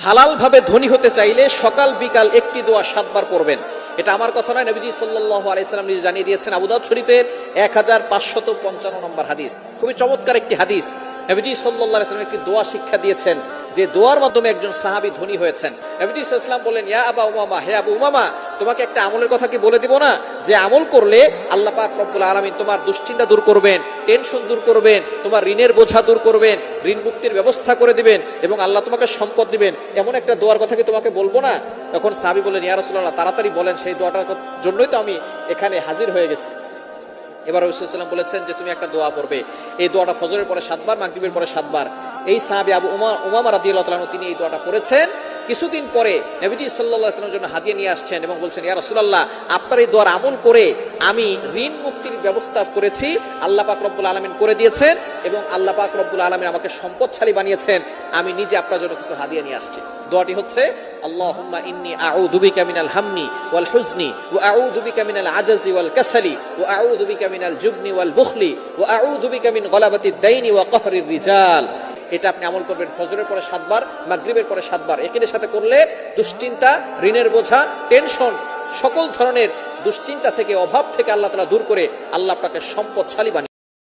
হালাল ভাবে ধনী হতে চাইলে সকাল বিকাল একটি দোয়া 7 বার পড়বেন। এটা আমার কথা নয়, নবীজি সাল্লাল্লাহু আলাইহি সাল্লাম নিজে জানিয়ে দিয়েছেন। আবু দাউদ শরীফের 1555 নম্বর হাদিস, খুবই চমৎকার একটি হাদিস। নবীজি সাল্লাল্লাহু আলাইহি সাল্লাম একটি দোয়া শিক্ষা দিয়েছেন, যে দোয়ার মাধ্যমে একজন সাহাবী ধনী হয়েছেন। নবীজি সাল্লাল্লাহু আলাইহি ওয়াসাল্লাম বলেন, ইয়া আবা উমামা, হে আবু উমামা, তোমাকে একটা আমলের কথা কি বলে দিব না, যে আমল করলে আল্লাহ পাক রব্বুল আলামিন তোমার দুশ্চিন্তা দূর করবেন, টেনশন দূর করবেন, তোমার ঋণের বোঝা দূর করবেন, ঋণ মুক্তির ব্যবস্থা করে দিবেন এবং আল্লাহ তোমাকে সম্পদ দিবেন, এমন একটা দোয়ার কথা কি তোমাকে বলবো না? তখন সাহাবী বলেন, ইয়া রাসূলুল্লাহ, তাড়াতাড়ি বলেন, সেই দোয়াটার জন্যই তো আমি এখানে হাজির হয়ে গেছি। এবার রাসূল সাল্লাল্লাহু আলাইহি ওয়াসাল্লাম বলেছেন যে তুমি একটা দোয়া পড়বে, এই দোয়াটা ফজরের পরে 7 বার, মাগরিবের পরে 7 বার। এই সাহাবী আবু উমামা রাদিয়াল্লাহু তাআলা তিনি এই দোয়াটা পড়েছেন। কিছুদিন পরে নবীজি সাল্লাল্লাহু আলাইহি ওয়াসাল্লামের জন্য হাদিয়া নিয়ে আসছেন এবং বলছেন, ইয়া রাসূলুল্লাহ, আপনার এই দোয়ার আমল করে আমি ঋণ মুক্তির ব্যবস্থা করেছি, আল্লাহ পাক রব্বুল আলামিন করে দিয়েছেন এবং আল্লাহ পাক রব্বুল আলামিন আমাকে সম্পদশালী বানিয়েছেন, আমি নিজে আপনার জন্য কিছু হাদিয়া নিয়ে আসছি। দোয়াটি হচ্ছে, আল্লাহুম্মা ইন্নী আউযু বিকা মিনাল হাম্মি ওয়াল হুজনি ওয়া আউযু বিকা মিনাল আজজি ওয়াল কাসালি ওয়া আউযু বিকা মিনাল জুবনি ওয়াল বুখলি ওয়া আউযু বিকা মিন গলাবাতিদ দাইনি ওয়া কাহরির রিজাল। এটা আপনি আমল করবেন ফজরের পরে 7 বার, মাগরিবের পরে 7 বার। একই সাথে করলে দুশ্চিন্তা, ঋণের বোঝা, টেনশন, সকল ধরনের দুশ্চিন্তা থেকে, অভাব থেকে আল্লাহ তাআলা দূর করে আল্লাহ আপনাকে সম্পদশালী বানিয়ে